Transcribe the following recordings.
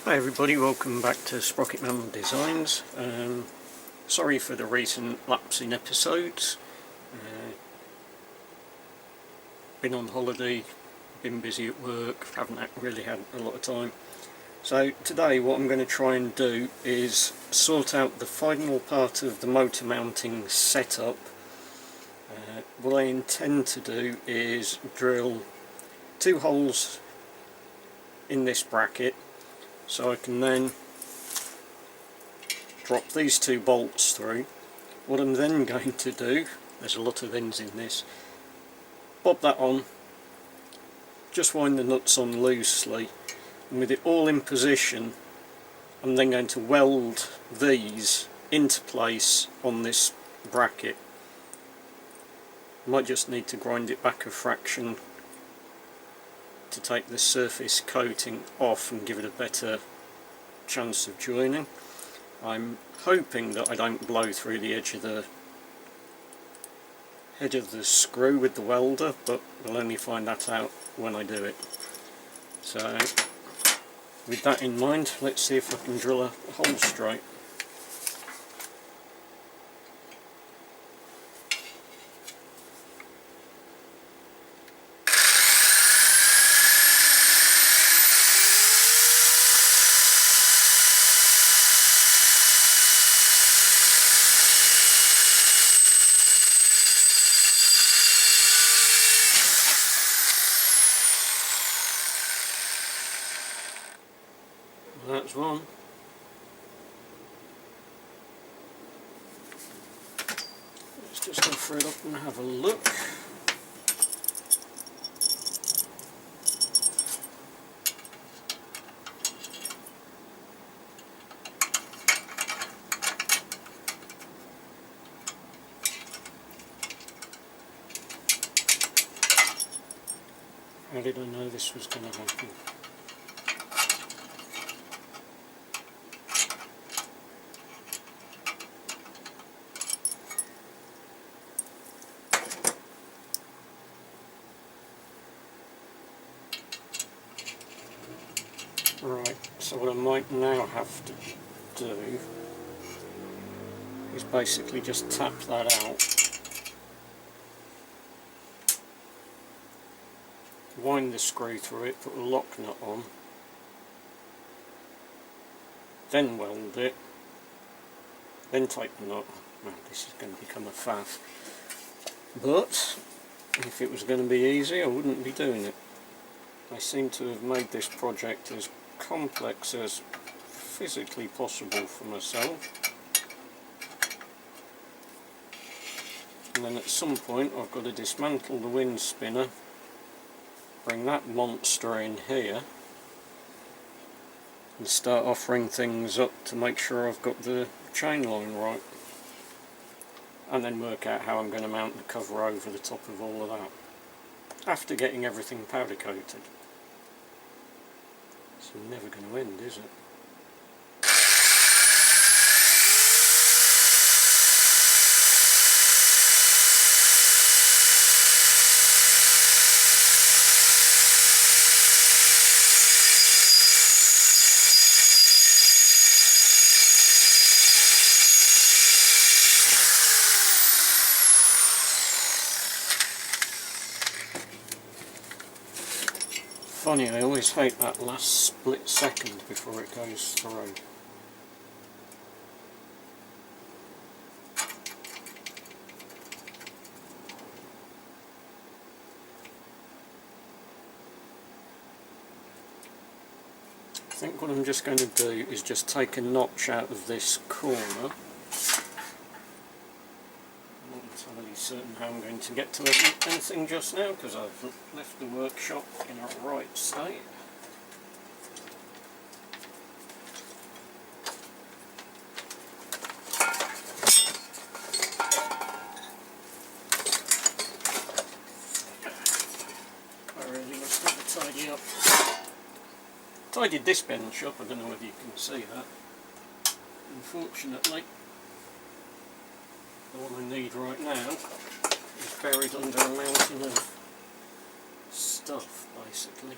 Hi everybody, welcome back to Sprocket Man Designs. Sorry for the recent lapse in episodes. Been on holiday, been busy at work, haven't really had a lot of time. So today what I'm going to try and do is sort out the final part of the motor mounting setup. What I intend to do is drill 2 holes in this bracket, so I can then drop these 2 bolts through. What I'm then going to do, there's a lot of ends in this, bob that on, just wind the nuts on loosely, and with it all in position I'm then going to weld these into place on this bracket. I might just need to grind it back a fraction to take the surface coating off and give it a better chance of joining. I'm hoping that I don't blow through the edge of the screw with the welder, but we'll only find that out when I do it. So with that in mind, let's see if I can drill a hole straight. That's one. Let's just offer it up and have a look. How did I know this was going to happen? Right, so what I might now have to do is basically just tap that out, wind the screw through it, put a lock nut on, then weld it, then take the nut. Well, this is going to become a faff, but if it was going to be easy I wouldn't be doing it. I seem to have made this project as complex as physically possible for myself, and then at some point I've got to dismantle the wind spinner, bring that monster in here and start offering things up to make sure I've got the chain line right, and then work out how I'm going to mount the cover over the top of all of that after getting everything powder coated. It's never going to end, is it? Funny, I always hate that last split second before it goes through. I think what I'm just going to do is just take a notch out of this corner. I'm not entirely certain how I'm going to get to anything just now because I've left the workshop in a right state. I really must have to tidy up. Tidied this bench up, I don't know whether you can see that. Unfortunately, the one I need right now is buried under a mountain of stuff, basically.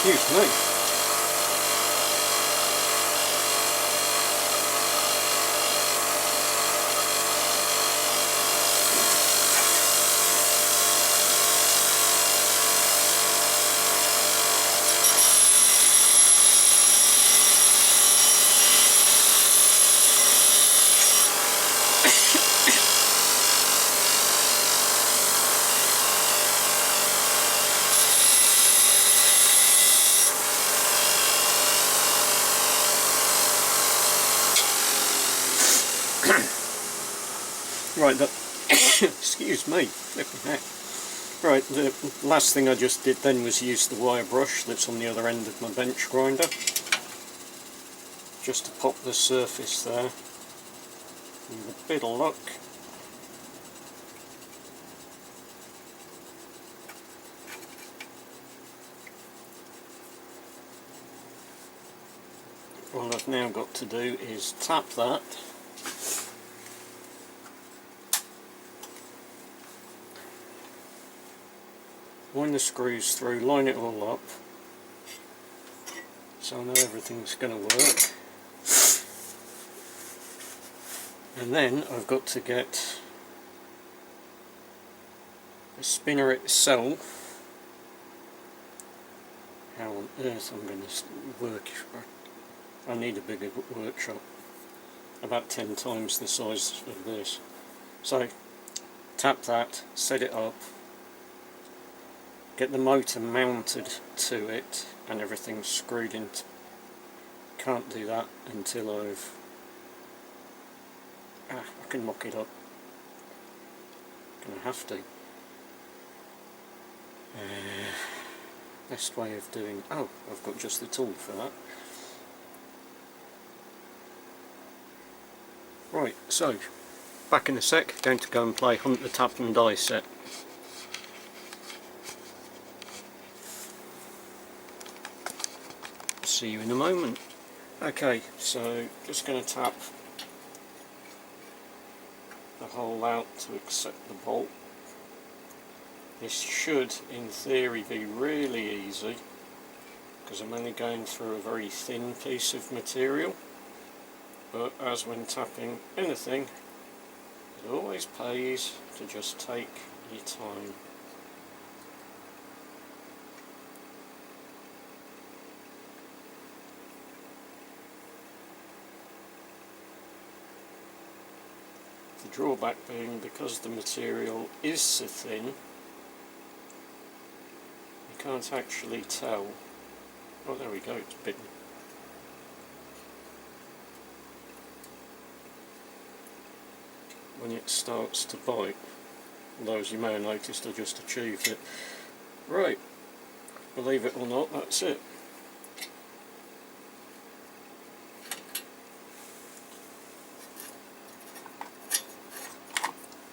Excuse me. Right, excuse me, flipping heck. Right, the last thing I just did then was use the wire brush that's on the other end of my bench grinder, just to pop the surface there. With a bit of luck, all I've now got to do is tap that, wind the screws through, line it all up, so I know everything's going to work. And then I've got to get the spinner itself. How on earth I'm going to work? I need a bigger workshop, about 10 times the size of this. So tap that, set it up, get the motor mounted to it and everything screwed into. Can't do that until I can mock it up. Gonna have to. Best way of doing. Oh, I've got just the tool for that. Right, so back in a sec. Going to go and play Hunt the Tap and Die set. See you in a moment. Okay, so just going to tap the hole out to accept the bolt. This should, in theory, be really easy because I'm only going through a very thin piece of material, but as when tapping anything, it always pays to just take your time. The drawback being, because the material is so thin, you can't actually tell. Oh, there we go, it's bitten. When it starts to bite, although as you may have noticed I just achieved it. Right, believe it or not, that's it.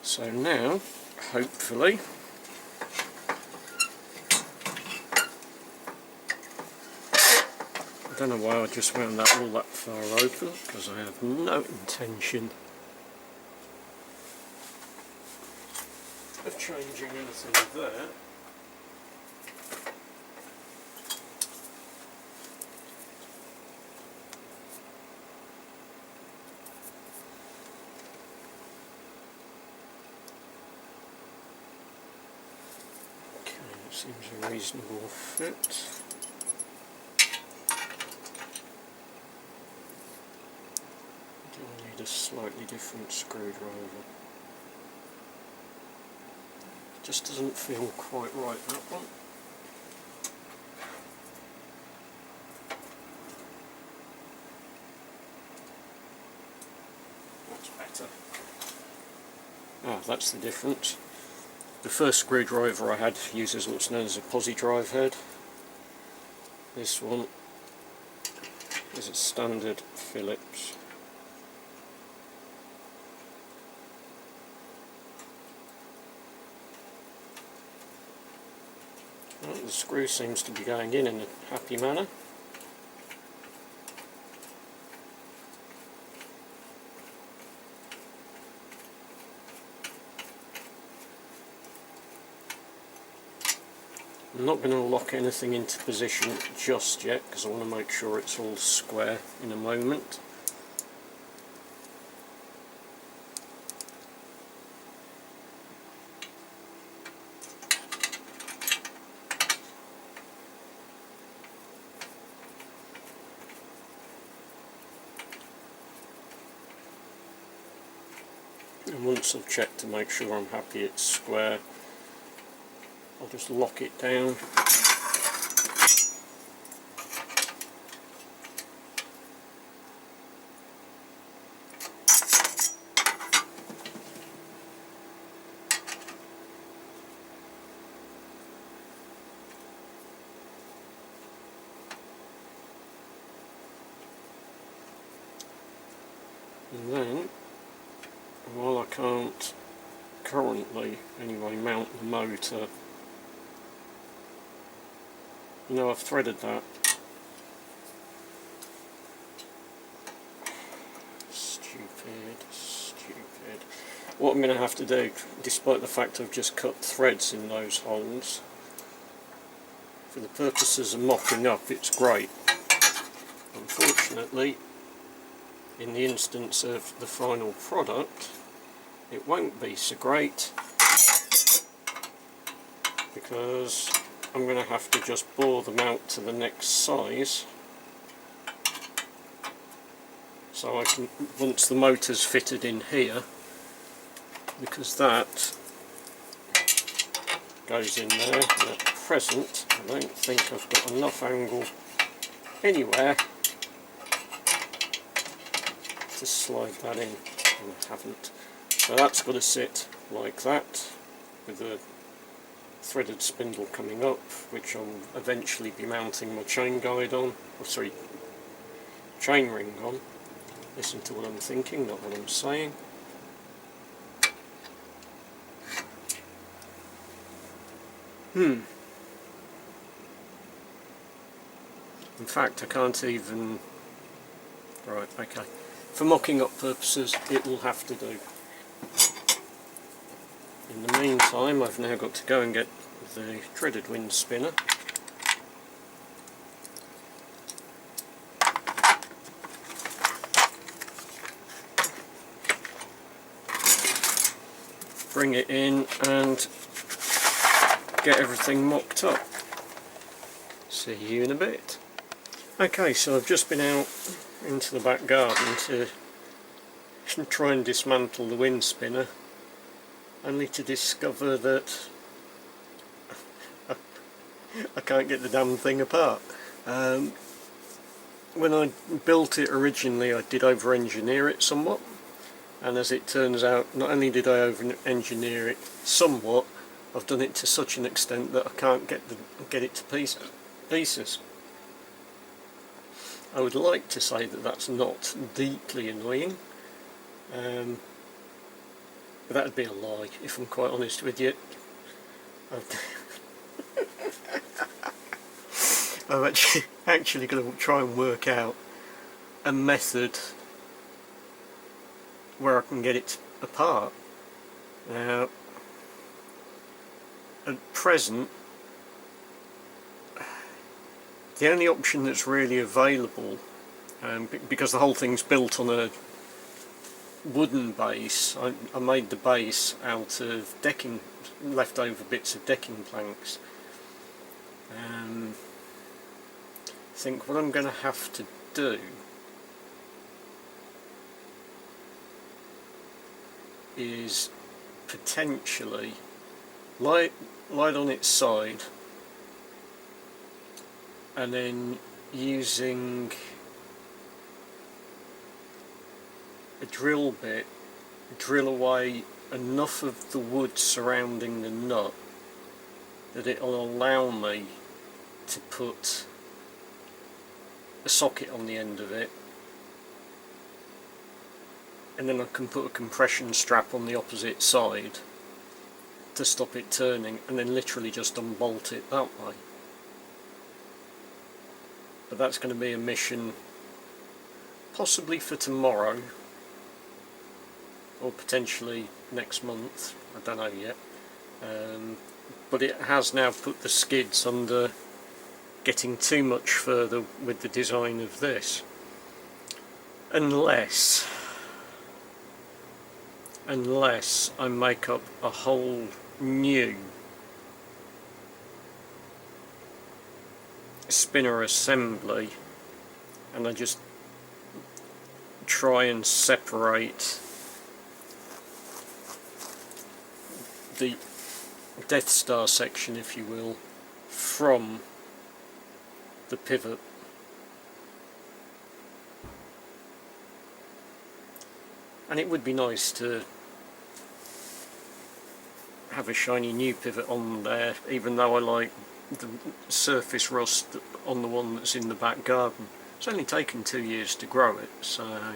So now, hopefully, I don't know why I just wound that all that far open, because I have no intention of changing anything there. Seems a reasonable fit. Do I need a slightly different screwdriver? Just doesn't feel quite right, that one. That's better. Ah, that's the difference. The first screwdriver I had uses what's known as a posi drive head. This one is a standard Phillips. Well, the screw seems to be going in a happy manner. I'm not going to lock anything into position just yet because I want to make sure it's all square in a moment. And once I've checked to make sure I'm happy it's square, I'll just lock it down. And then, while I can't currently anyway mount the motor, you know, I've threaded that. Stupid. What I'm going to have to do, despite the fact I've just cut threads in those holes, for the purposes of mopping up it's great. Unfortunately, in the instance of the final product, it won't be so great, because I'm going to have to just bore them out to the next size, so I can, once the motor's fitted in here, because that goes in there, and at present I don't think I've got enough angle anywhere to slide that in, and I haven't. So that's got to sit like that, with the threaded spindle coming up, which I'll eventually be mounting my chain guide on, or sorry, chain ring on. Listen to what I'm thinking, not what I'm saying. In fact, I can't even... Right, okay. For mocking up purposes, it will have to do. In the meantime, I've now got to go and get the threaded wind spinner. Bring it in and get everything mocked up. See you in a bit. Okay, so I've just been out into the back garden to try and dismantle the wind spinner, only to discover that I can't get the damn thing apart. When I built it originally, I did over-engineer it somewhat, and as it turns out, not only did I over-engineer it somewhat, I've done it to such an extent that I can't get it to pieces. I would like to say that that's not deeply annoying, but that would be a lie, if I'm quite honest with you. I'm actually going to try and work out a method where I can get it apart. Now, at present, the only option that's really available, because the whole thing's built on a wooden base, I made the base out of decking, leftover bits of decking planks. I think what I'm going to have to do is potentially lie it on its side, and then using a drill bit, drill away enough of the wood surrounding the nut that it will allow me to put a socket on the end of it, and then I can put a compression strap on the opposite side to stop it turning, and then literally just unbolt it that way. But that's going to be a mission possibly for tomorrow, or potentially next month, I don't know yet. but it has now put the skids under getting too much further with the design of this, unless I make up a whole new spinner assembly and I just try and separate the Death Star section, if you will, from the pivot. And it would be nice to have a shiny new pivot on there, even though I like the surface rust on the one that's in the back garden. It's only taken 2 years to grow it, so...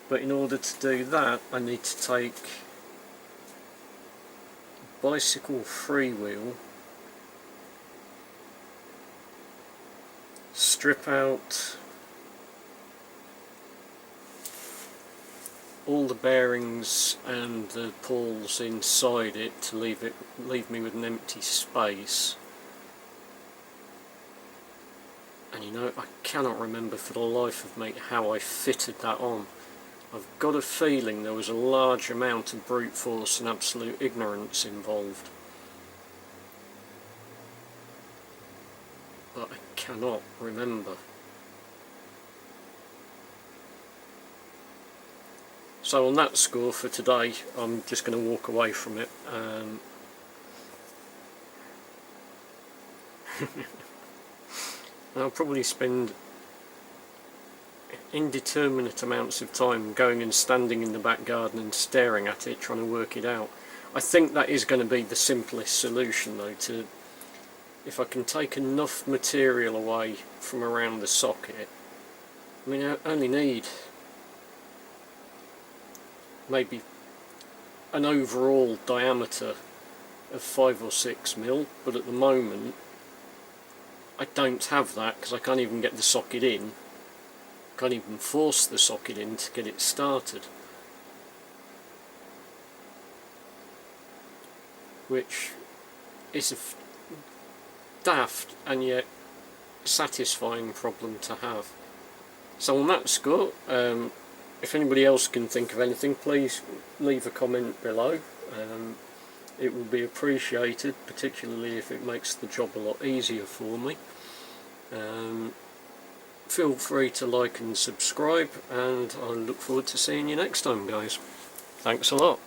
But in order to do that, I need to take bicycle freewheel, strip out all the bearings and the pawls inside it to leave me with an empty space. And you know, I cannot remember for the life of me how I fitted that on. I've got a feeling there was a large amount of brute force and absolute ignorance involved, but I cannot remember. So on that score for today, I'm just going to walk away from it. I'll probably spend indeterminate amounts of time going and standing in the back garden and staring at it, trying to work it out. I think that is going to be the simplest solution though, if I can take enough material away from around the socket. I mean, I only need maybe an overall diameter of 5 or 6 mil, but at the moment I don't have that because I can't even get the socket in. Can't even force the socket in to get it started, which is a daft and yet satisfying problem to have. So on that score, if anybody else can think of anything, please leave a comment below. It will be appreciated, particularly if it makes the job a lot easier for me. Feel free to like and subscribe, and I look forward to seeing you next time, guys. Thanks a lot.